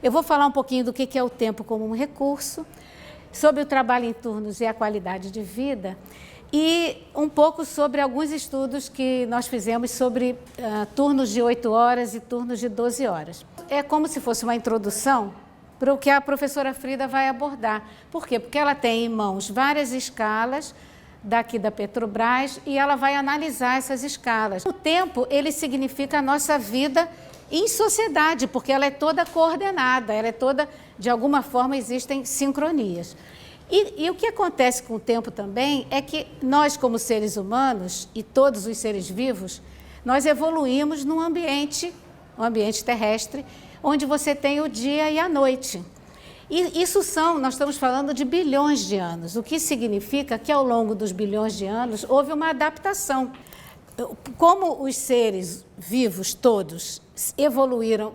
Eu vou falar um pouquinho do que é o tempo como um recurso, sobre o trabalho em turnos e a qualidade de vida, e um pouco sobre alguns estudos que nós fizemos sobre turnos de 8 horas e turnos de 12 horas. É como se fosse uma introdução para o que a professora Frida vai abordar. Por quê? Porque ela tem em mãos várias escalas daqui da Petrobras e ela vai analisar essas escalas. O tempo, ele significa a nossa vida em sociedade, porque ela é toda coordenada, ela é toda, de alguma forma, existem sincronias. E o que acontece com o tempo também é que nós, como seres humanos, e todos os seres vivos, nós evoluímos num ambiente, um ambiente terrestre, onde você tem o dia e a noite. E isso nós estamos falando de bilhões de anos, o que significa que ao longo dos bilhões de anos houve uma adaptação. Como os seres vivos todos evoluíram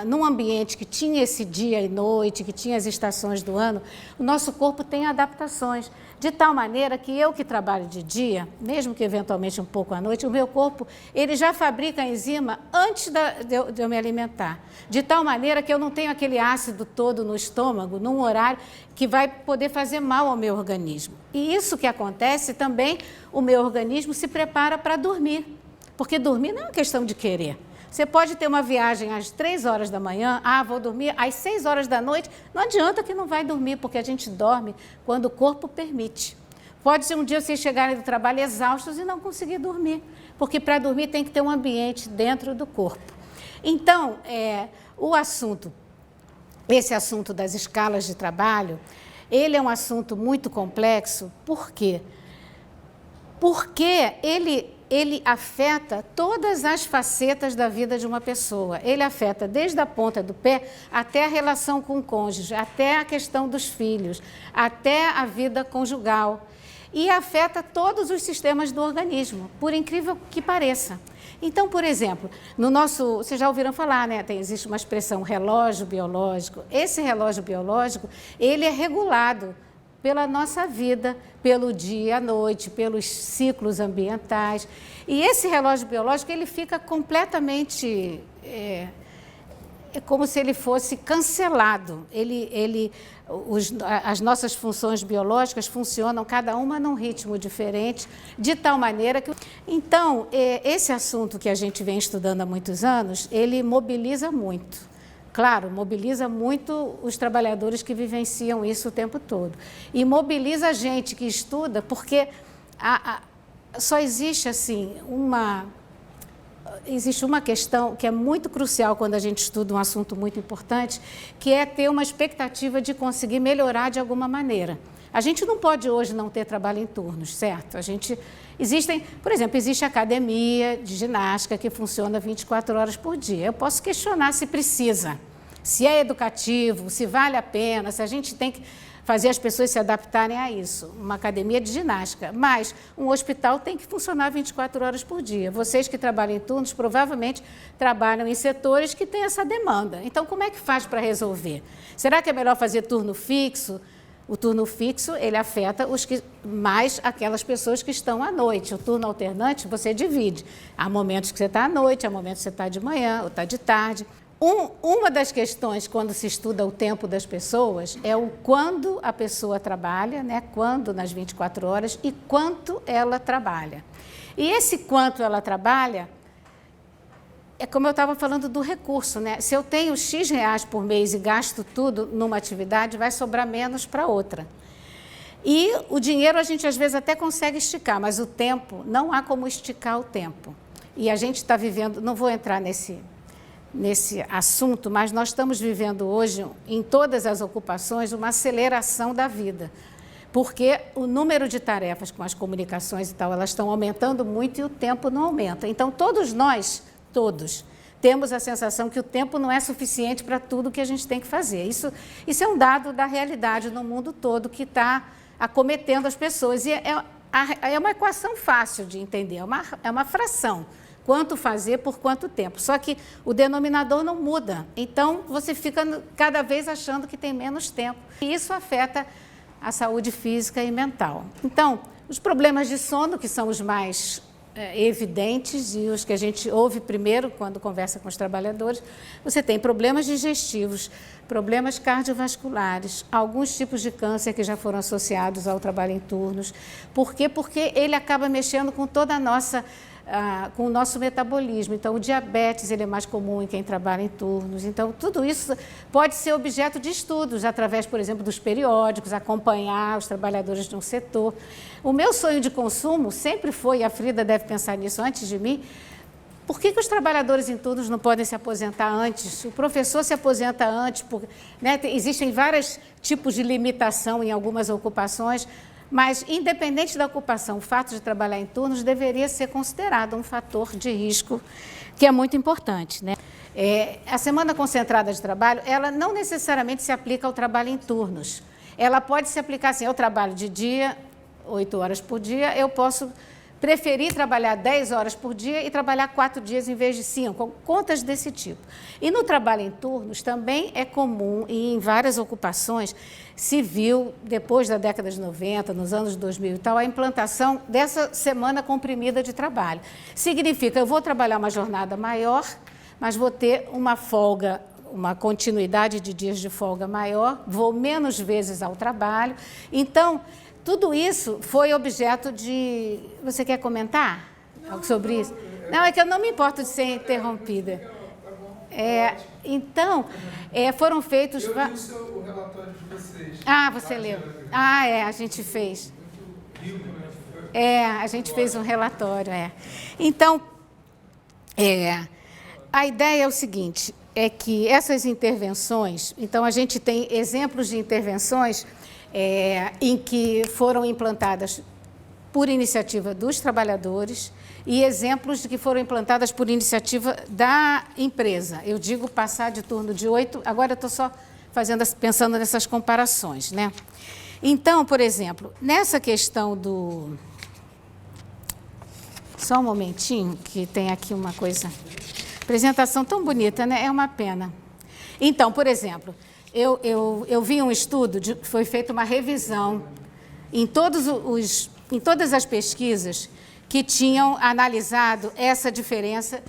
num ambiente que tinha esse dia e noite, que tinha as estações do ano, o nosso corpo tem adaptações, de tal maneira que eu que trabalho de dia, mesmo que eventualmente um pouco à noite, o meu corpo ele já fabrica a enzima antes de eu me alimentar, de tal maneira que eu não tenho aquele ácido todo no estômago, num horário que vai poder fazer mal ao meu organismo. E isso que acontece também, o meu organismo se prepara para dormir, porque dormir não é uma questão de querer. Você pode ter uma viagem às 3 horas da manhã, vou dormir às 6 horas da noite, não adianta que não vai dormir, porque a gente dorme quando o corpo permite. Pode ser um dia vocês chegarem do trabalho exaustos e não conseguir dormir, porque para dormir tem que ter um ambiente dentro do corpo. Então, esse assunto das escalas de trabalho, ele é um assunto muito complexo, por quê? Porque ele afeta todas as facetas da vida de uma pessoa. Ele afeta desde a ponta do pé até a relação com o cônjuge, até a questão dos filhos, até a vida conjugal. E afeta todos os sistemas do organismo, por incrível que pareça. Então, por exemplo, vocês já ouviram falar, né? Existe uma expressão relógio biológico. Esse relógio biológico, ele é regulado pela nossa vida, pelo dia e a noite, pelos ciclos ambientais. E esse relógio biológico, ele fica completamente... É como se ele fosse cancelado. As nossas funções biológicas funcionam, cada uma num ritmo diferente, de tal maneira que... Então, esse assunto que a gente vem estudando há muitos anos, ele mobiliza muito. Claro, mobiliza muito os trabalhadores que vivenciam isso o tempo todo. E mobiliza a gente que estuda, porque só existe, assim, existe uma questão que é muito crucial quando a gente estuda um assunto muito importante, que é ter uma expectativa de conseguir melhorar de alguma maneira. A gente não pode hoje não ter trabalho em turnos, certo? Por exemplo, existe academia de ginástica que funciona 24 horas por dia. Eu posso questionar se precisa, se é educativo, se vale a pena, se a gente tem que fazer as pessoas se adaptarem a isso. Uma academia de ginástica, mas um hospital tem que funcionar 24 horas por dia. Vocês que trabalham em turnos provavelmente trabalham em setores que têm essa demanda. Então, como é que faz para resolver? Será que é melhor fazer turno fixo? O turno fixo, ele afeta mais aquelas pessoas que estão à noite. O turno alternante, você divide. Há momentos que você está à noite, há momentos que você está de manhã ou está de tarde. Uma das questões, quando se estuda o tempo das pessoas, é o quando a pessoa trabalha, né? Quando nas 24 horas e quanto ela trabalha. E esse quanto ela trabalha, é como eu estava falando do recurso, né? Se eu tenho X reais por mês e gasto tudo numa atividade, vai sobrar menos para outra. E o dinheiro a gente às vezes até consegue esticar, mas o tempo, não há como esticar o tempo. E a gente está vivendo, não vou entrar nesse assunto, mas nós estamos vivendo hoje, em todas as ocupações, uma aceleração da vida. Porque o número de tarefas com as comunicações e tal, elas estão aumentando muito e o tempo não aumenta. Então, todos nós, temos a sensação que o tempo não é suficiente para tudo que a gente tem que fazer. Isso é um dado da realidade no mundo todo que está acometendo as pessoas. E é uma equação fácil de entender, é uma fração. Quanto fazer por quanto tempo. Só que o denominador não muda. Então, você fica cada vez achando que tem menos tempo. E isso afeta a saúde física e mental. Então, os problemas de sono, que são os mais evidentes e os que a gente ouve primeiro quando conversa com os trabalhadores. Você tem problemas digestivos, problemas cardiovasculares, alguns tipos de câncer que já foram associados ao trabalho em turnos. Por quê? Porque ele acaba mexendo com toda a nossa com o nosso metabolismo. Então, o diabetes ele é mais comum em quem trabalha em turnos. Então, tudo isso pode ser objeto de estudos, através, por exemplo, dos periódicos, acompanhar os trabalhadores de um setor. O meu sonho de consumo sempre foi, e a Frida deve pensar nisso antes de mim, por que os trabalhadores em turnos não podem se aposentar antes? O professor se aposenta antes, né? Existem vários tipos de limitação em algumas ocupações, mas, independente da ocupação, o fato de trabalhar em turnos deveria ser considerado um fator de risco que é muito importante, né? A semana concentrada de trabalho, ela não necessariamente se aplica ao trabalho em turnos. Ela pode se aplicar assim, eu trabalho de dia, 8 horas por dia, eu posso preferir trabalhar 10 horas por dia e trabalhar 4 dias em vez de 5, contas desse tipo. E no trabalho em turnos também é comum, e em várias ocupações, se viu, depois da década de 90, nos anos 2000 e tal, a implantação dessa semana comprimida de trabalho. Significa, eu vou trabalhar uma jornada maior, mas vou ter uma folga, uma continuidade de dias de folga maior, vou menos vezes ao trabalho. Então, tudo isso foi objeto de... Você quer comentar algo sobre isso? Não, é que eu não me importo de ser interrompida. Então, foram feitos... Eu li o relatório de vocês. Ah, você leu. A gente fez. A gente fez um relatório, Então, a ideia é o seguinte, é que essas intervenções... Então, a gente tem exemplos de intervenções em que foram implantadas por iniciativa dos trabalhadores e exemplos de que foram implantadas por iniciativa da empresa. Eu digo passar de turno de 8, agora eu estou só pensando nessas comparações, né? Então, por exemplo, nessa questão do... Só um momentinho, que tem aqui uma coisa... Apresentação tão bonita, né? É uma pena. Então, por exemplo... Eu vi um estudo, foi feita uma revisão em todas as pesquisas que tinham analisado essa diferença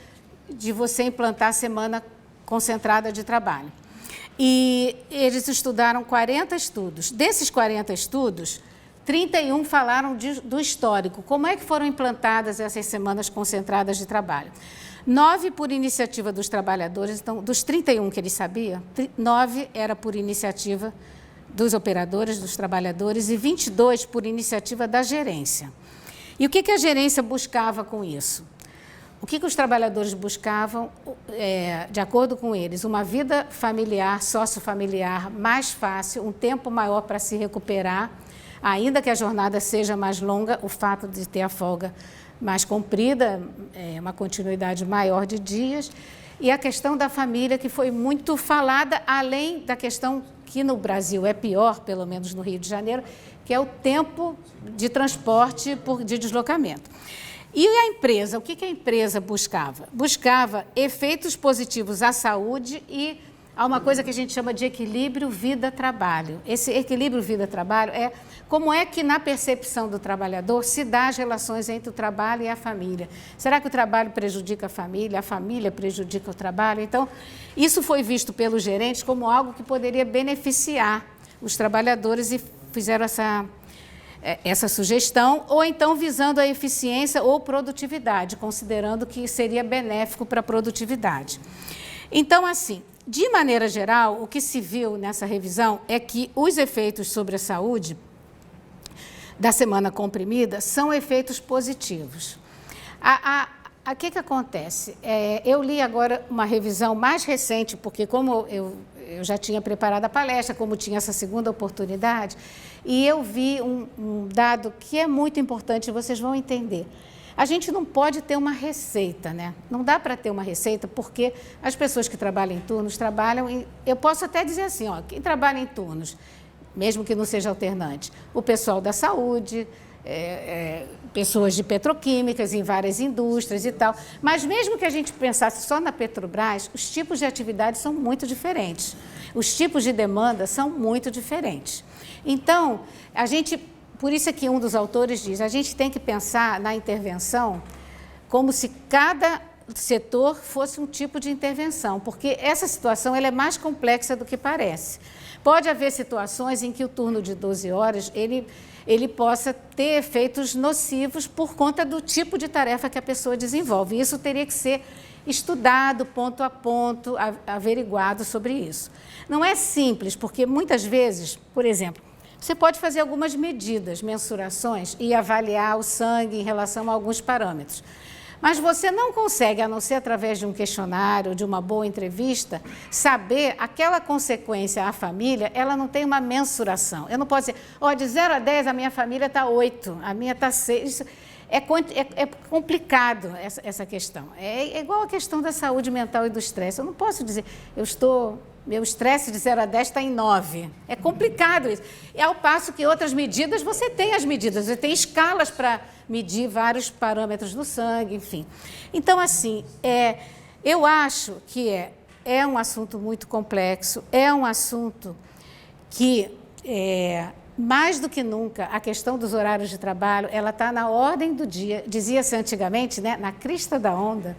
de você implantar a semana concentrada de trabalho. E eles estudaram 40 estudos. Desses 40 estudos, 31 falaram do histórico. Como é que foram implantadas essas semanas concentradas de trabalho? 9 por iniciativa dos trabalhadores, então, dos 31 que ele sabia, 9 era por iniciativa dos operadores, dos trabalhadores, e 22 por iniciativa da gerência. E o que a gerência buscava com isso? O que os trabalhadores buscavam, de acordo com eles? Uma vida familiar, sociofamiliar mais fácil, um tempo maior para se recuperar, ainda que a jornada seja mais longa, o fato de ter a folga mais comprida, uma continuidade maior de dias, e a questão da família, que foi muito falada, além da questão que no Brasil é pior, pelo menos no Rio de Janeiro, que é o tempo de transporte de deslocamento. E a empresa, o que a empresa buscava? Buscava efeitos positivos à saúde e a uma coisa que a gente chama de equilíbrio vida-trabalho. Esse equilíbrio vida-trabalho é como é que, na percepção do trabalhador, se dá as relações entre o trabalho e a família. Será que o trabalho prejudica a família prejudica o trabalho? Então, isso foi visto pelos gerentes como algo que poderia beneficiar os trabalhadores e fizeram essa sugestão, ou então visando a eficiência ou produtividade, considerando que seria benéfico para a produtividade. Então, assim, de maneira geral, o que se viu nessa revisão é que os efeitos sobre a saúde da semana comprimida são efeitos positivos. O que acontece? Eu li agora uma revisão mais recente, porque como eu já tinha preparado a palestra, como tinha essa segunda oportunidade, e eu vi um dado que é muito importante, vocês vão entender. A gente não pode ter uma receita, né? Não dá para ter uma receita, porque as pessoas que trabalham em turnos trabalham... Eu posso até dizer assim, quem trabalha em turnos, mesmo que não seja alternante, o pessoal da saúde, pessoas de petroquímicas em várias indústrias e tal. Mas mesmo que a gente pensasse só na Petrobras, os tipos de atividade são muito diferentes. Os tipos de demanda são muito diferentes. Então, por isso é que um dos autores diz, a gente tem que pensar na intervenção como se cada setor fosse um tipo de intervenção, porque essa situação ela é mais complexa do que parece. Pode haver situações em que o turno de 12 horas ele possa ter efeitos nocivos por conta do tipo de tarefa que a pessoa desenvolve. Isso teria que ser estudado ponto a ponto, averiguado sobre isso. Não é simples, porque muitas vezes, por exemplo, você pode fazer algumas medidas, mensurações e avaliar o sangue em relação a alguns parâmetros. Mas você não consegue, a não ser através de um questionário, de uma boa entrevista, saber aquela consequência à família, ela não tem uma mensuração. Eu não posso dizer, de 0 a 10 a minha família está 8, a minha está 6. É complicado essa questão. É igual a questão da saúde mental e do estresse. Eu não posso dizer, meu estresse de 0 a 10 está em 9. É complicado isso. E ao passo que outras medidas, você tem as medidas, você tem escalas para medir vários parâmetros do sangue, enfim. Então, assim, eu acho que é um assunto muito complexo, é um assunto que, mais do que nunca, a questão dos horários de trabalho, ela está na ordem do dia, dizia-se antigamente, né, na crista da onda,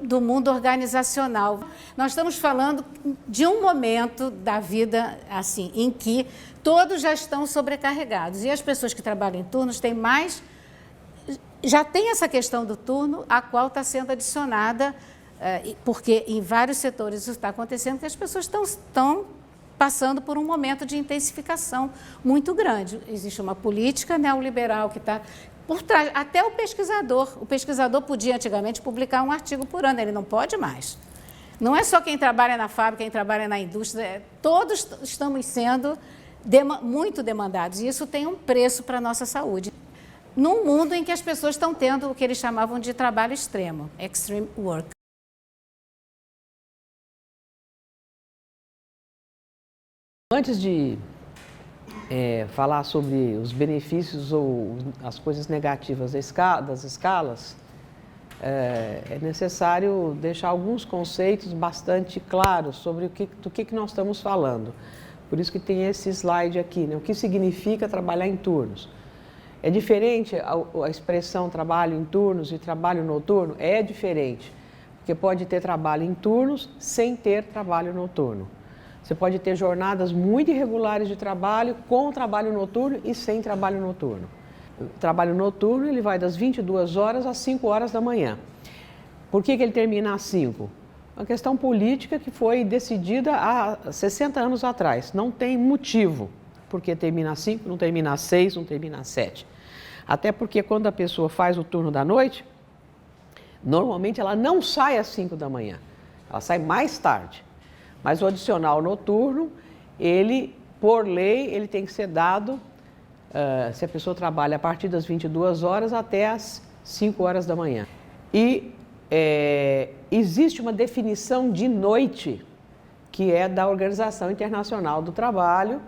do mundo organizacional. Nós estamos falando de um momento da vida assim, em que todos já estão sobrecarregados. E as pessoas que trabalham em turnos têm mais... Já tem essa questão do turno, a qual está sendo adicionada, porque em vários setores isso está acontecendo, que as pessoas estão passando por um momento de intensificação muito grande. Existe uma política neoliberal que está por trás, até o pesquisador podia antigamente publicar um artigo por ano, ele não pode mais. Não é só quem trabalha na fábrica, quem trabalha na indústria, todos estamos sendo muito demandados, e isso tem um preço para a nossa saúde. Num mundo em que as pessoas estão tendo o que eles chamavam de trabalho extremo, extreme work. Antes de falar sobre os benefícios ou as coisas negativas das escalas, é necessário deixar alguns conceitos bastante claros sobre do que nós estamos falando. Por isso que tem esse slide aqui, né? O que significa trabalhar em turnos. É diferente a expressão trabalho em turnos e trabalho noturno? É diferente, porque pode ter trabalho em turnos sem ter trabalho noturno. Você pode ter jornadas muito irregulares de trabalho com trabalho noturno e sem trabalho noturno. O trabalho noturno ele vai das 22 horas às 5 horas da manhã. Por que ele termina às 5? Uma questão política que foi decidida há 60 anos atrás. Não tem motivo porque termina às 5, não termina às 6, não termina às 7. Até porque quando a pessoa faz o turno da noite, normalmente ela não sai às 5 da manhã, ela sai mais tarde. Mas o adicional noturno, por lei, ele tem que ser dado, se a pessoa trabalha a partir das 22 horas até as 5 horas da manhã. E existe uma definição de noite, que é da Organização Internacional do Trabalho,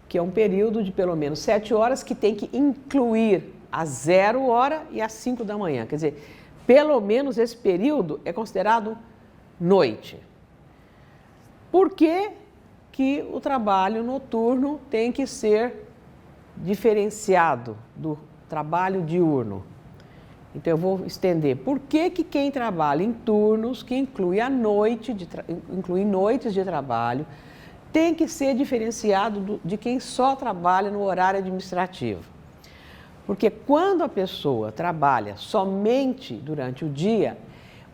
que é um período de pelo menos 7 horas, que tem que incluir a 0 hora e às 5 da manhã. Quer dizer, pelo menos esse período é considerado noite. Por que que o trabalho noturno tem que ser diferenciado do trabalho diurno? Então, eu vou estender. Por que que quem trabalha em turnos, que inclui inclui noites de trabalho, tem que ser diferenciado de quem só trabalha no horário administrativo? Porque quando a pessoa trabalha somente durante o dia,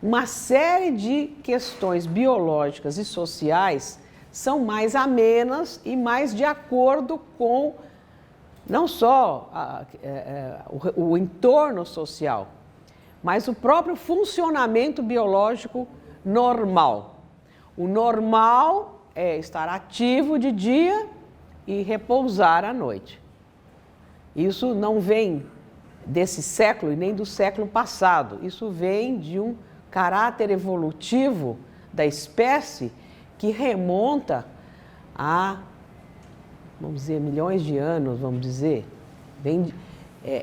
uma série de questões biológicas e sociais são mais amenas e mais de acordo com não só o entorno social, mas o próprio funcionamento biológico normal. O normal é estar ativo de dia e repousar à noite. Isso não vem desse século e nem do século passado. Isso vem de um caráter evolutivo da espécie que remonta a, vamos dizer, milhões de anos, vamos dizer.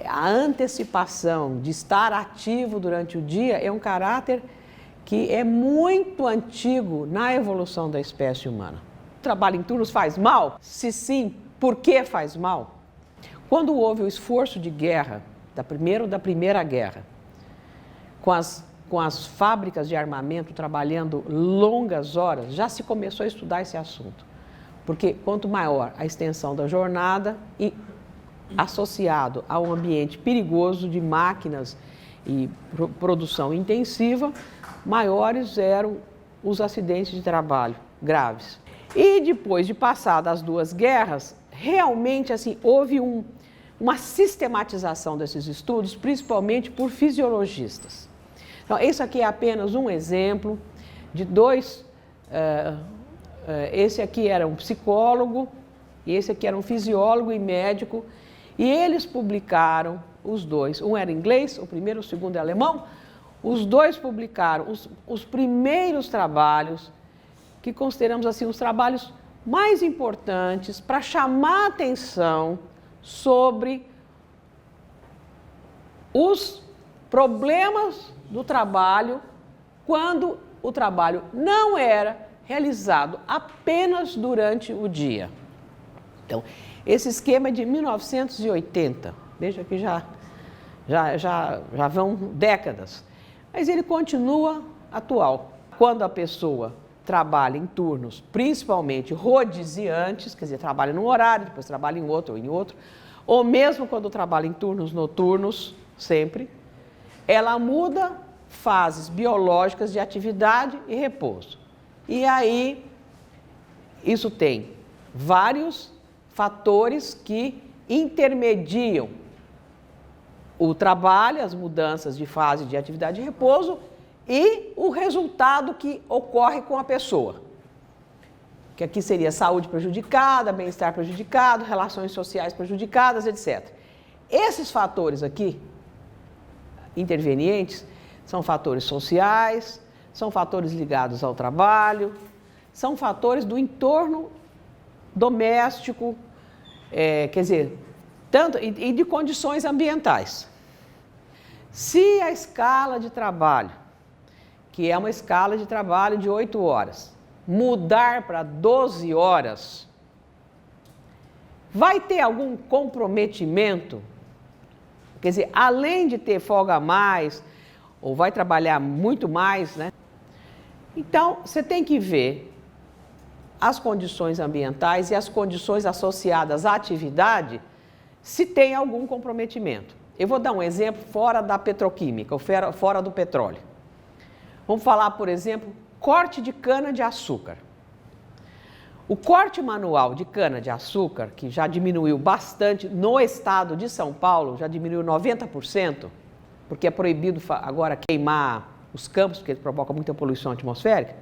A antecipação de estar ativo durante o dia é um caráter que é muito antigo na evolução da espécie humana. O trabalho em turnos faz mal? Se sim, por que faz mal? Quando houve o esforço de guerra, da Primeira Guerra, com as fábricas de armamento trabalhando longas horas, já se começou a estudar esse assunto. Porque quanto maior a extensão da jornada e associado a um ambiente perigoso de máquinas e produção intensiva, maiores eram os acidentes de trabalho graves. E depois de passadas as duas guerras, realmente assim, houve uma sistematização desses estudos, principalmente por fisiologistas. Então, esse aqui é apenas um exemplo de dois. Esse aqui era um psicólogo e esse aqui era um fisiólogo e médico, e eles publicaram, os dois, um era inglês, o primeiro, o segundo é alemão, os dois publicaram os primeiros trabalhos, que consideramos assim os trabalhos mais importantes para chamar a atenção sobre os problemas do trabalho quando o trabalho não era realizado apenas durante o dia. Então, esse esquema é de 1980, veja que já vão décadas, mas ele continua atual. Quando a pessoa trabalha em turnos, principalmente rodiziantes, quer dizer, trabalha num horário, depois trabalha em outro, ou mesmo quando trabalha em turnos noturnos, sempre, ela muda fases biológicas de atividade e repouso. E aí, isso tem vários fatores que intermediam o trabalho, as mudanças de fase de atividade e repouso e o resultado que ocorre com a pessoa. Que aqui seria saúde prejudicada, bem-estar prejudicado, relações sociais prejudicadas, etc. Esses fatores aqui, intervenientes, são fatores sociais, são fatores ligados ao trabalho, são fatores do entorno doméstico, quer dizer, tanto e de condições ambientais. Se a escala de trabalho, que é uma escala de trabalho de 8 horas, mudar para 12 horas, vai ter algum comprometimento? Quer dizer, além de ter folga a mais, ou vai trabalhar muito mais, né? Então, você tem que ver as condições ambientais e as condições associadas à atividade, se tem algum comprometimento. Eu vou dar um exemplo fora da petroquímica, fora do petróleo. Vamos falar, por exemplo, corte de cana-de-açúcar. O corte manual de cana-de-açúcar, que já diminuiu bastante no estado de São Paulo, já diminuiu 90%, porque é proibido agora queimar os campos, porque ele provoca muita poluição atmosférica,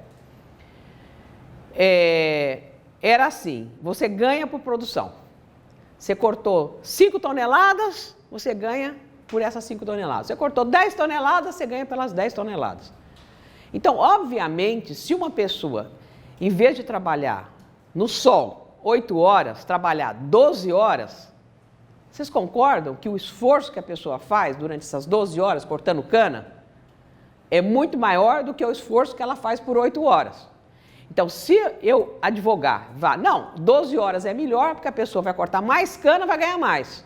era assim, você ganha por produção. Você cortou 5 toneladas, você ganha por essas 5 toneladas. Você cortou 10 toneladas, você ganha pelas 10 toneladas. Então, obviamente, se uma pessoa, em vez de trabalhar no sol 8 horas, trabalhar 12 horas, vocês concordam que o esforço que a pessoa faz durante essas 12 horas cortando cana é muito maior do que o esforço que ela faz por 8 horas? Então, se eu advogar, 12 horas é melhor porque a pessoa vai cortar mais cana, vai ganhar mais.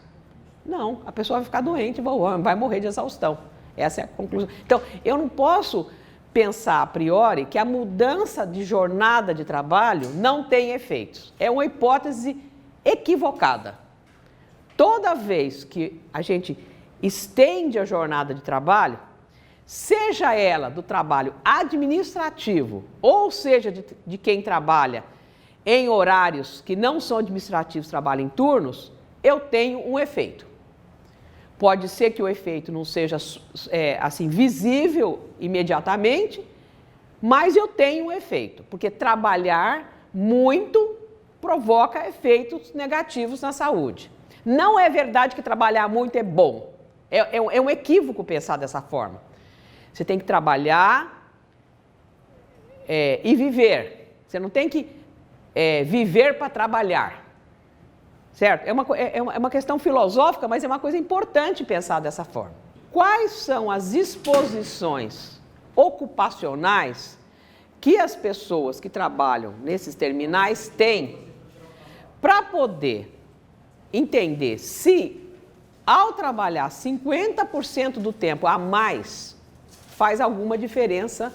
Não, a pessoa vai ficar doente, vai morrer de exaustão. Essa é a conclusão. Então, eu não posso pensar a priori que a mudança de jornada de trabalho não tem efeitos. É uma hipótese equivocada. Toda vez que a gente estende a jornada de trabalho, seja ela do trabalho administrativo, ou seja de quem trabalha em horários que não são administrativos, trabalha em turnos, eu tenho um efeito. Pode ser que o efeito não seja assim visível imediatamente, mas eu tenho um efeito, porque trabalhar muito provoca efeitos negativos na saúde. Não é verdade que trabalhar muito é bom. É um equívoco pensar dessa forma. Você tem que trabalhar e viver. Você não tem que viver para trabalhar. Certo? É uma questão filosófica, mas é uma coisa importante pensar dessa forma. Quais são as exposições ocupacionais que as pessoas que trabalham nesses terminais têm para poder entender se, ao trabalhar 50% do tempo a mais, faz alguma diferença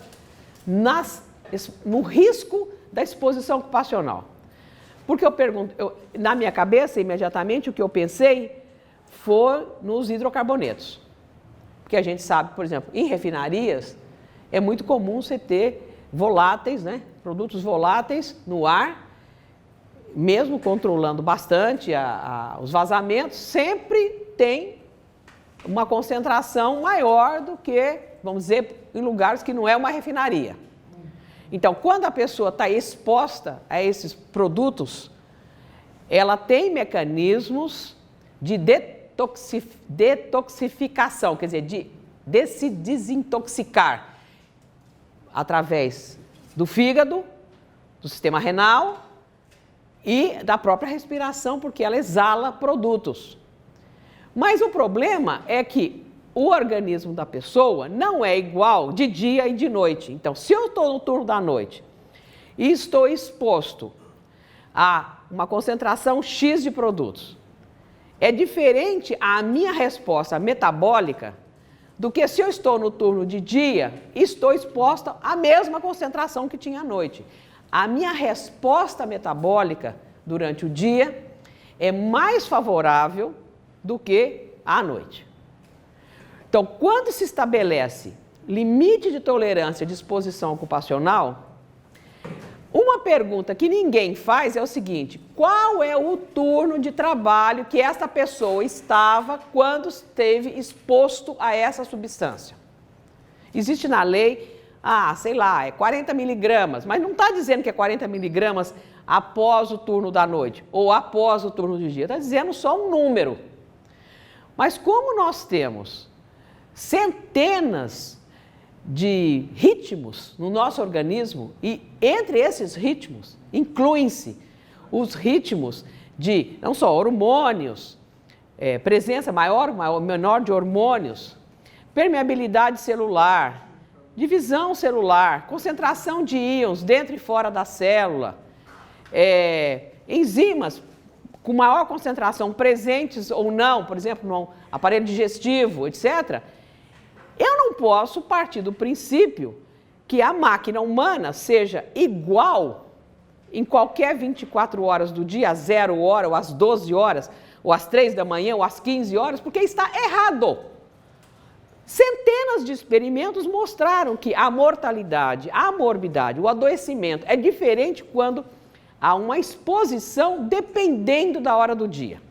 no risco da exposição ocupacional. Porque eu pergunto, na minha cabeça, imediatamente, o que eu pensei foi nos hidrocarbonetos. Porque a gente sabe, por exemplo, em refinarias, é muito comum você ter voláteis, né, produtos voláteis no ar, mesmo controlando bastante os vazamentos, sempre tem uma concentração maior do que, vamos dizer, em lugares que não é uma refinaria. Então, quando a pessoa está exposta a esses produtos, ela tem mecanismos de detoxificação, quer dizer, de se desintoxicar através do fígado, do sistema renal e da própria respiração, porque ela exala produtos. Mas o problema é que o organismo da pessoa não é igual de dia e de noite. Então, se eu estou no turno da noite e estou exposto a uma concentração X de produtos, é diferente a minha resposta metabólica do que se eu estou no turno de dia e estou exposta à mesma concentração que tinha à noite. A minha resposta metabólica durante o dia é mais favorável do que à noite. Então, quando se estabelece limite de tolerância de exposição ocupacional, uma pergunta que ninguém faz é o seguinte: qual é o turno de trabalho que essa pessoa estava quando esteve exposto a essa substância? Existe na lei, sei lá, é 40 miligramas, mas não está dizendo que é 40 miligramas após o turno da noite ou após o turno do dia, está dizendo só um número. Mas como nós temos centenas de ritmos no nosso organismo, e entre esses ritmos incluem-se os ritmos de não só hormônios, presença maior ou menor de hormônios, permeabilidade celular, divisão celular, concentração de íons dentro e fora da célula, enzimas com maior concentração presentes ou não, por exemplo, no aparelho digestivo, etc., eu não posso partir do princípio que a máquina humana seja igual em qualquer 24 horas do dia, às 0 hora, ou às 12 horas, ou às 3 da manhã, ou às 15 horas, porque está errado. Centenas de experimentos mostraram que a mortalidade, a morbidade, o adoecimento é diferente quando há uma exposição dependendo da hora do dia.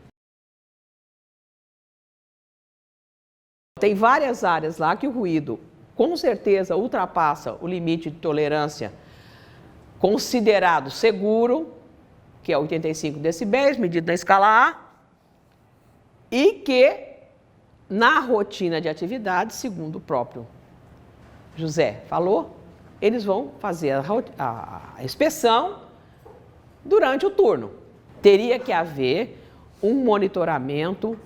Tem várias áreas lá que o ruído, com certeza, ultrapassa o limite de tolerância considerado seguro, que é 85 decibéis, medido na escala A, e que, na rotina de atividade, segundo o próprio José falou, eles vão fazer a inspeção durante o turno. Teria que haver um monitoramento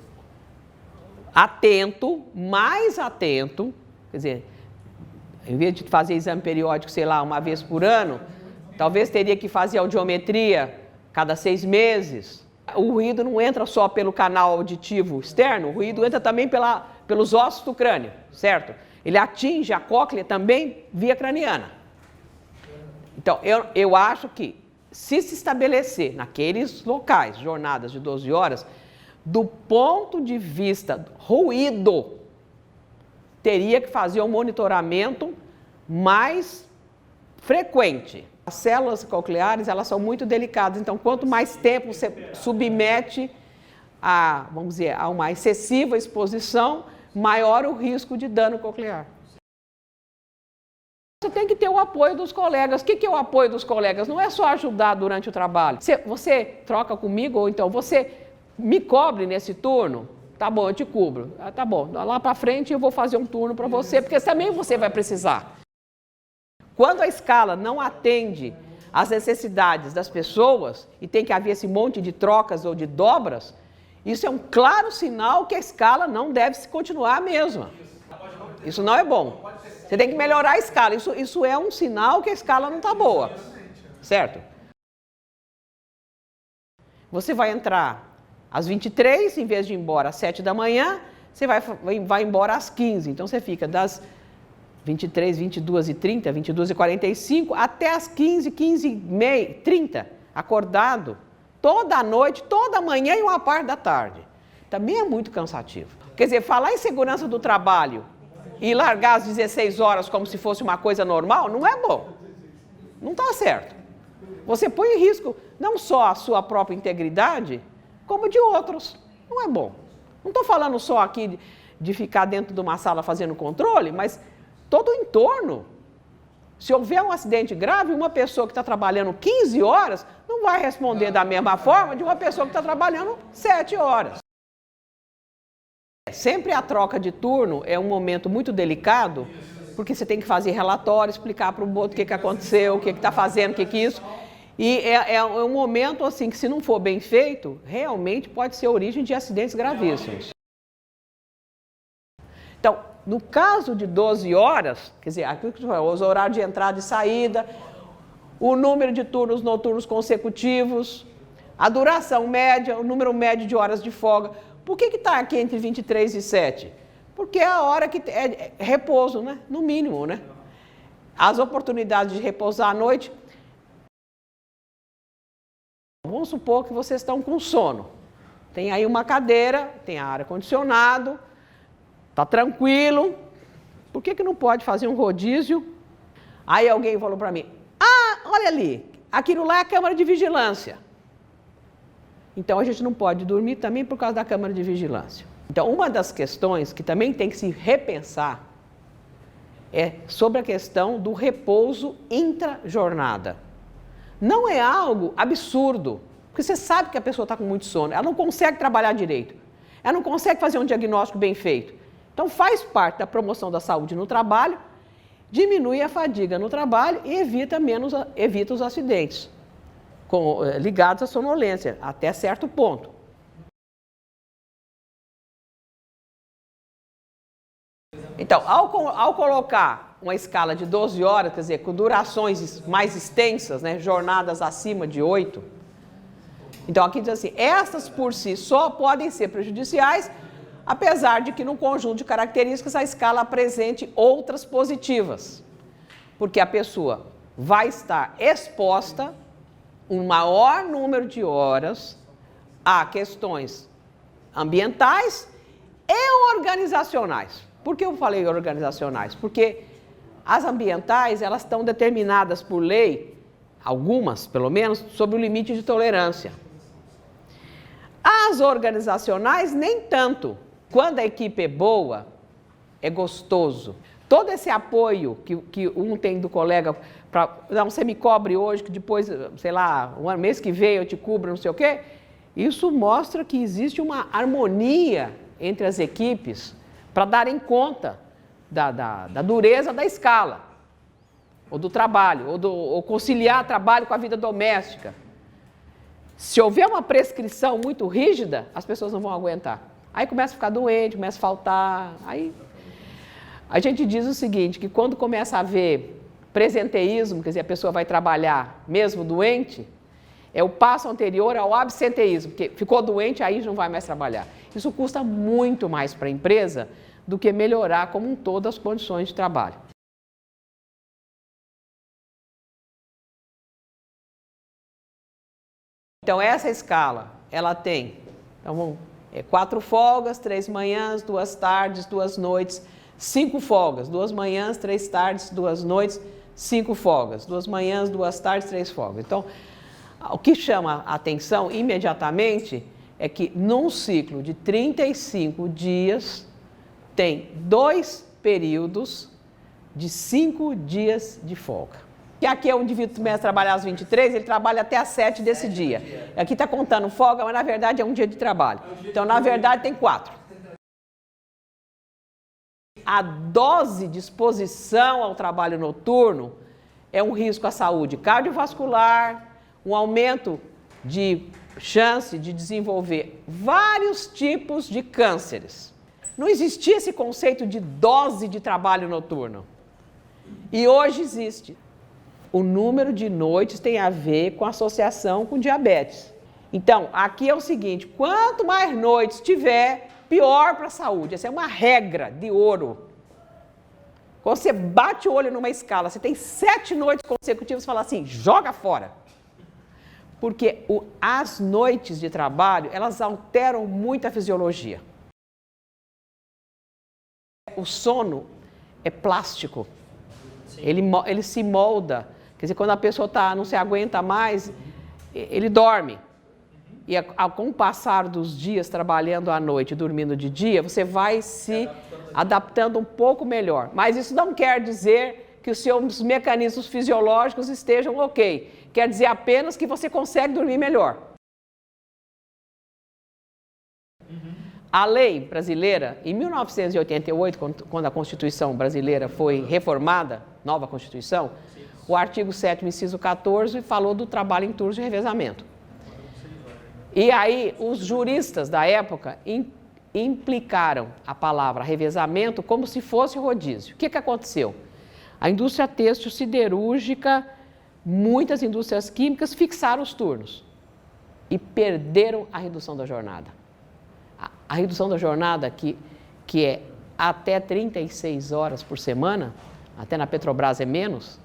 atento, mais atento, quer dizer, em vez de fazer exame periódico, sei lá, uma vez por ano, talvez teria que fazer audiometria cada 6 meses. O ruído não entra só pelo canal auditivo externo, o ruído entra também pelos ossos do crânio, certo? Ele atinge a cóclea também via craniana. Então, eu acho que se estabelecer naqueles locais, jornadas de 12 horas, do ponto de vista do ruído, teria que fazer um monitoramento mais frequente. As células cocleares, elas são muito delicadas, então quanto mais tempo você submete vamos dizer, a uma excessiva exposição, maior o risco de dano coclear. Você tem que ter o apoio dos colegas. O que é o apoio dos colegas? Não é só ajudar durante o trabalho. Você troca comigo, ou então você me cobre nesse turno? Tá bom, eu te cubro. Tá bom, lá para frente eu vou fazer um turno para você, porque também você vai precisar. Quando a escala não atende às necessidades das pessoas e tem que haver esse monte de trocas ou de dobras, isso é um claro sinal que a escala não deve continuar a mesma. Isso não é bom. Você tem que melhorar a escala. Isso é um sinal que a escala não está boa. Certo? Você vai entrar às 23, em vez de ir embora às 7 da manhã, você vai embora às 15. Então, você fica das 23, 22h30, 22h45, até as 15, 15h30, 30, acordado, toda a noite, toda a manhã e uma parte da tarde. Também é muito cansativo. Quer dizer, falar em segurança do trabalho e largar às 16 horas como se fosse uma coisa normal, não é bom. Não está certo. Você põe em risco não só a sua própria integridade, como de outros. Não é bom. Não estou falando só aqui de ficar dentro de uma sala fazendo controle, mas todo o entorno. Se houver um acidente grave, uma pessoa que está trabalhando 15 horas não vai responder da mesma forma de uma pessoa que está trabalhando 7 horas. Sempre a troca de turno é um momento muito delicado, porque você tem que fazer relatório, explicar para o outro o que aconteceu, o que está fazendo, o que isso. E é um momento assim que, se não for bem feito, realmente pode ser origem de acidentes gravíssimos. Então, no caso de 12 horas, quer dizer, os horários de entrada e saída, o número de turnos noturnos consecutivos, a duração média, o número médio de horas de folga. Por que está aqui entre 23 e 7? Porque é a hora que é repouso, né? No mínimo, né? As oportunidades de repousar à noite. Vamos supor que vocês estão com sono. Tem aí uma cadeira, tem ar-condicionado, está tranquilo. Por que não pode fazer um rodízio? Aí alguém falou para mim, olha ali, aquilo lá é a câmara de vigilância. Então, a gente não pode dormir também por causa da câmara de vigilância. Então, uma das questões que também tem que se repensar é sobre a questão do repouso intra-jornada. Não é algo absurdo, porque você sabe que a pessoa está com muito sono, ela não consegue trabalhar direito, ela não consegue fazer um diagnóstico bem feito. Então, faz parte da promoção da saúde no trabalho, diminui a fadiga no trabalho e evita os acidentes ligados à sonolência, até certo ponto. Então, ao colocar uma escala de 12 horas, quer dizer, com durações mais extensas, né, jornadas acima de 8, então aqui diz assim, essas por si só podem ser prejudiciais, apesar de que no conjunto de características a escala apresente outras positivas, porque a pessoa vai estar exposta um maior número de horas a questões ambientais e organizacionais. Por que eu falei organizacionais? Porque as ambientais, elas estão determinadas por lei, algumas pelo menos, sobre o limite de tolerância. As organizacionais, nem tanto. Quando a equipe é boa, é gostoso. Todo esse apoio que um tem do colega, não, você me cobre hoje, que depois, sei lá, um mês que vem eu te cubro, não sei o quê, isso mostra que existe uma harmonia entre as equipes para darem conta da dureza da escala, ou do trabalho, ou conciliar trabalho com a vida doméstica. Se houver uma prescrição muito rígida, as pessoas não vão aguentar. Aí começa a ficar doente, começa a faltar. Aí a gente diz o seguinte, que quando começa a haver presenteísmo, quer dizer, a pessoa vai trabalhar mesmo doente, é o passo anterior ao absenteísmo, porque ficou doente, aí não vai mais trabalhar. Isso custa muito mais para a empresa do que melhorar como um todo as condições de trabalho. Então, essa escala, ela tem 4 folgas, 3 manhãs, 2 tardes, 2 noites, 5 folgas, 2 manhãs, 3 tardes, 2 noites, 5 folgas, 2 manhãs, 2 tardes, 3 folgas. Então, o que chama a atenção imediatamente é que num ciclo de 35 dias tem 2 períodos de 5 dias de folga. E aqui é o indivíduo começa a trabalhar às 23, ele trabalha até às 7 desse dia. Aqui está contando folga, mas na verdade é um dia de trabalho. Então, na verdade, tem 4. A dose de exposição ao trabalho noturno é um risco à saúde cardiovascular, um aumento de chance de desenvolver vários tipos de cânceres. Não existia esse conceito de dose de trabalho noturno. E hoje existe. O número de noites tem a ver com associação com diabetes. Então, aqui é o seguinte, quanto mais noites tiver, pior para a saúde. Essa é uma regra de ouro. Quando você bate o olho numa escala, você tem 7 noites consecutivas, você fala assim, joga fora. Porque as noites de trabalho, elas alteram muito a fisiologia. O sono é plástico. Ele se molda. Quer dizer, quando a pessoa não se aguenta mais, ele dorme. E com o passar dos dias trabalhando à noite e dormindo de dia, você vai se adaptando um pouco melhor. Mas isso não quer dizer que os seus mecanismos fisiológicos estejam ok. Quer dizer apenas que você consegue dormir melhor. A lei brasileira, em 1988, quando a Constituição brasileira foi reformada, nova Constituição, o artigo 7º, inciso 14, falou do trabalho em turnos de revezamento. E aí, os juristas da época implicaram a palavra revezamento como se fosse rodízio. O que aconteceu? A indústria têxtil, siderúrgica, muitas indústrias químicas fixaram os turnos e perderam a redução da jornada. A redução da jornada, que é até 36 horas por semana, até na Petrobras é menos,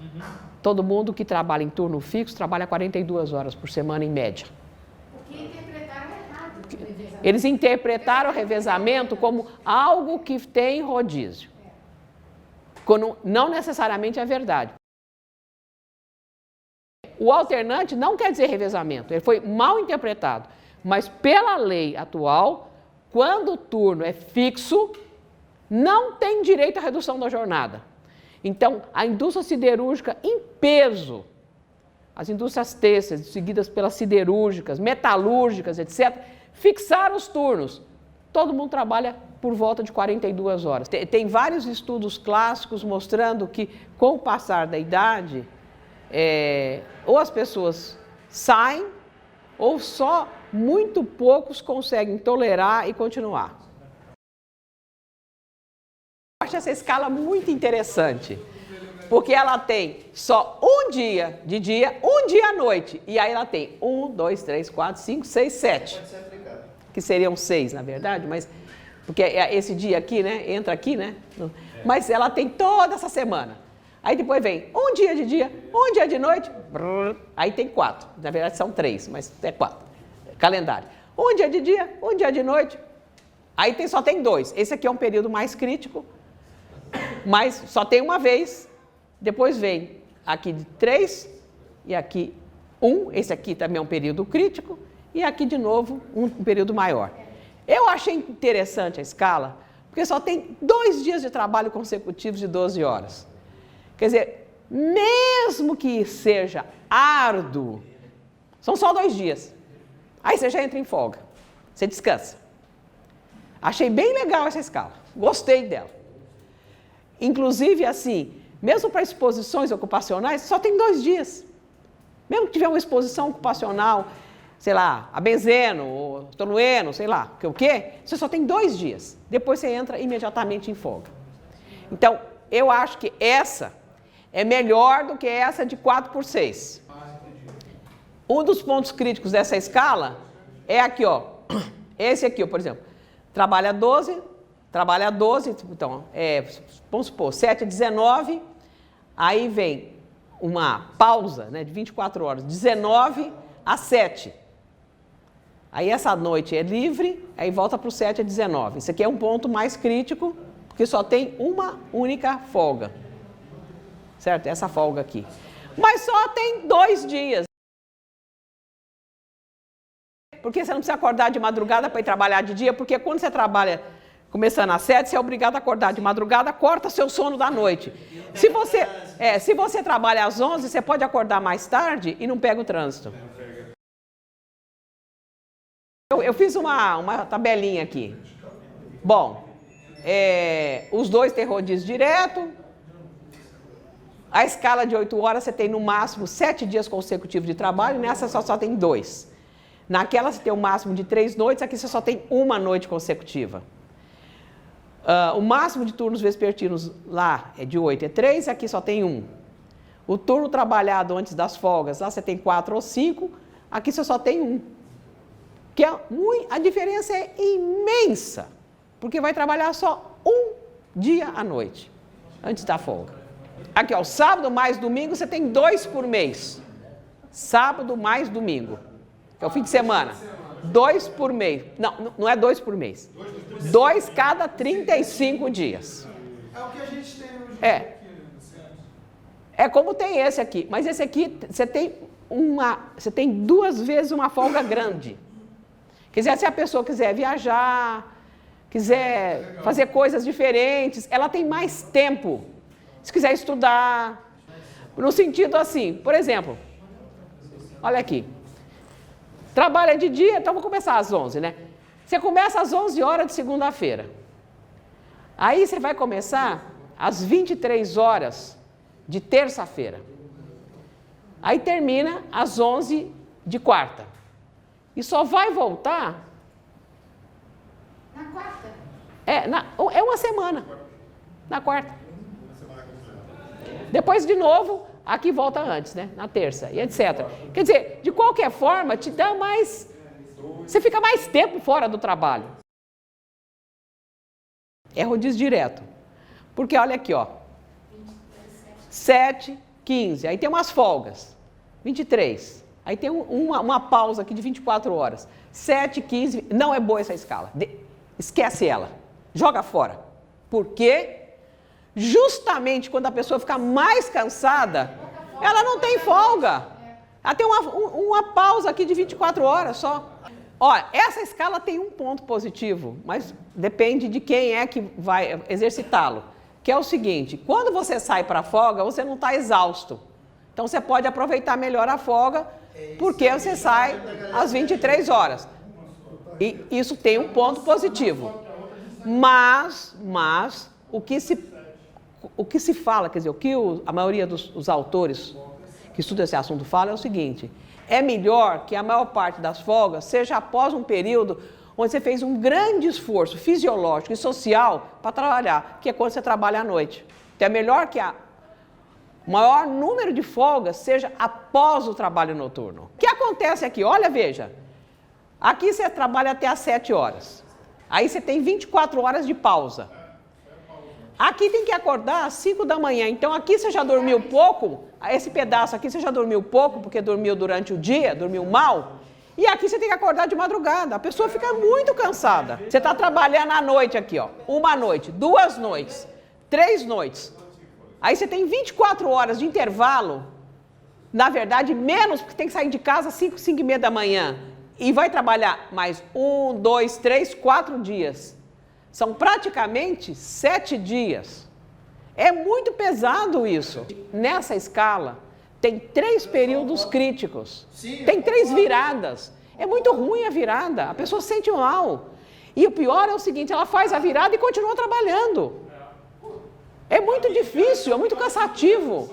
todo mundo que trabalha em turno fixo trabalha 42 horas por semana em média. Eles interpretaram o revezamento como algo que tem rodízio, quando não necessariamente é verdade. O alternante não quer dizer revezamento, ele foi mal interpretado, mas pela lei atual, quando o turno é fixo, não tem direito à redução da jornada. Então, a indústria siderúrgica em peso, as indústrias têxteis, seguidas pelas siderúrgicas, metalúrgicas, etc., fixaram os turnos. Todo mundo trabalha por volta de 42 horas. Tem vários estudos clássicos mostrando que, com o passar da idade, ou as pessoas saem, ou só muito poucos conseguem tolerar e continuar. Eu acho essa escala muito interessante, porque ela tem só um dia de dia, um dia à noite, e aí ela tem 1, 2, 3, 4, 5, 6, 7, que seriam 6, na verdade, mas porque esse dia aqui, né, entra aqui, né, mas ela tem toda essa semana. Aí depois vem um dia de dia, um dia de noite, aí tem 4, na verdade são 3, mas é 4, calendário. Um dia de dia, um dia de noite, aí só tem 2, esse aqui é um período mais crítico, mas só tem uma vez, depois vem aqui de 3 e aqui 1, esse aqui também é um período crítico, e aqui de novo um período maior. Eu achei interessante a escala, porque só tem 2 dias de trabalho consecutivos de 12 horas. Quer dizer, mesmo que seja árduo, são só 2 dias. Aí você já entra em folga, você descansa. Achei bem legal essa escala, gostei dela. Inclusive, assim, mesmo para exposições ocupacionais, só tem 2 dias. Mesmo que tiver uma exposição ocupacional, sei lá, a benzeno, ou tolueno, sei lá, o quê, você só tem 2 dias. Depois você entra imediatamente em folga. Então, eu acho que essa é melhor do que essa de 4 por 6. Um dos pontos críticos dessa escala é aqui, ó. Esse aqui, ó, por exemplo. Trabalha 12, então, vamos supor, 7 a 19, aí vem uma pausa, né, de 24 horas, 19 a 7. Aí essa noite é livre, aí volta para o 7 a 19. Isso aqui é um ponto mais crítico, porque só tem uma única folga. Certo? Essa folga aqui. Mas só tem 2 dias. Porque você não precisa acordar de madrugada para ir trabalhar de dia, porque quando você trabalha começando às 7, você é obrigado a acordar de madrugada, corta seu sono da noite. Se você trabalha às 11, você pode acordar mais tarde e não pega o trânsito. Eu fiz uma tabelinha aqui. Bom, os 2 têm rodízio direto. A escala de 8 horas você tem no máximo 7 dias consecutivos de trabalho, nessa só tem 2. Naquela você tem o máximo de 3 noites, aqui você só tem 1 noite consecutiva. O máximo de turnos vespertinos lá é de 8, é 3, aqui só tem 1. O turno trabalhado antes das folgas, lá você tem 4 ou 5, aqui você só tem 1. Que a diferença é imensa, porque vai trabalhar só 1 dia à noite. antes da folga. Aqui, ó, sábado mais domingo, você tem 2 por mês. Sábado mais domingo, que é o fim de semana. 2 por mês. Não, não é 2 por mês. 2 cada 35 dias. É o que a gente tem hoje É. aqui, né? É como tem esse aqui. Mas esse aqui, você tem 2 vezes uma folga grande. Quer dizer, se a pessoa quiser viajar, quiser fazer coisas diferentes, ela tem mais tempo. Se quiser estudar. No sentido assim, por exemplo, olha aqui. Trabalha de dia, então vou começar às 11, né? Você começa às 11 horas de segunda-feira. Aí você vai começar às 23 horas de terça-feira. Aí termina às 11 de quarta. E só vai voltar... Na quarta? É uma semana. Na quarta. Depois, de novo, aqui volta antes, né? Na terça, e etc. Quer dizer, de qualquer forma, te dá mais... Você fica mais tempo fora do trabalho. É rodízio direto. Porque olha aqui, ó. 7, 15. Aí tem umas folgas. 23. Aí tem uma pausa aqui de 24 horas. 7, 15. Não é boa essa escala. Esquece ela. Joga fora. Por quê? Justamente quando a pessoa fica mais cansada, ela não tem folga. Ela tem uma pausa aqui de 24 horas só. Olha, essa escala tem um ponto positivo, mas depende de quem é que vai exercitá-lo. Que é o seguinte, quando você sai para a folga, você não está exausto. Então você pode aproveitar melhor a folga, porque você sai às 23 horas. E isso tem um ponto positivo. Mas o que se fala, quer dizer, o que a maioria dos autores que estudam esse assunto fala é o seguinte: é melhor que a maior parte das folgas seja após um período onde você fez um grande esforço fisiológico e social para trabalhar, que é quando você trabalha à noite. Então é melhor que o maior número de folgas seja após o trabalho noturno. O que acontece aqui? Olha, veja, aqui você trabalha até às 7 horas, aí você tem 24 horas de pausa. Aqui tem que acordar às 5 da manhã, então aqui você já dormiu pouco, esse pedaço aqui você já dormiu pouco, porque dormiu durante o dia, dormiu mal, e aqui você tem que acordar de madrugada, a pessoa fica muito cansada. Você está trabalhando à noite aqui, ó, 1 noite, 2 noites, 3 noites, aí você tem 24 horas de intervalo, na verdade menos, porque tem que sair de casa às 5, 5 e meia da manhã, e vai trabalhar mais 1, 2, 3, 4 dias. São praticamente 7 dias. É muito pesado isso. Nessa escala, tem 3 períodos críticos. Tem 3 viradas. É muito ruim a virada. A pessoa se sente mal. E o pior é o seguinte, ela faz a virada e continua trabalhando. É muito difícil, é muito cansativo.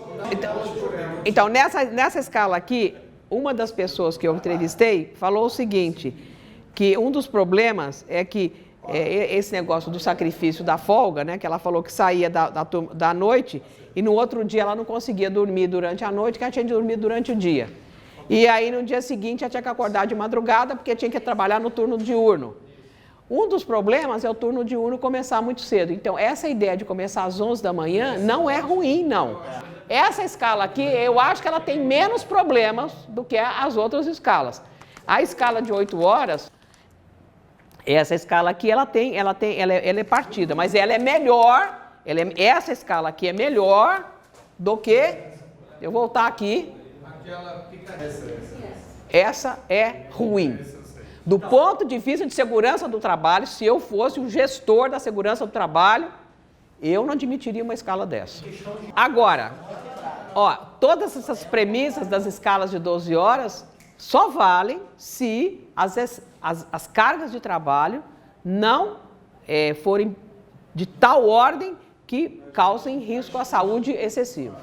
Então nessa escala aqui, uma das pessoas que eu entrevistei falou o seguinte, que um dos problemas é que esse negócio do sacrifício da folga, né, que ela falou que saía da noite e no outro dia ela não conseguia dormir durante a noite, que ela tinha de dormir durante o dia. E aí no dia seguinte ela tinha que acordar de madrugada porque tinha que trabalhar no turno diurno. Um dos problemas é o turno diurno começar muito cedo. Então essa ideia de começar às 11 da manhã não é ruim, não. Essa escala aqui, eu acho que ela tem menos problemas do que as outras escalas. A escala de 8 horas... Essa escala aqui, ela é partida, mas ela é melhor, essa escala aqui é melhor do que, eu voltar aqui, essa é ruim. Do ponto de vista de segurança do trabalho, se eu fosse o gestor da segurança do trabalho, eu não admitiria uma escala dessa. Agora, ó, todas essas premissas das escalas de 12 horas só valem se as cargas de trabalho não forem de tal ordem que causem risco à saúde excessivo.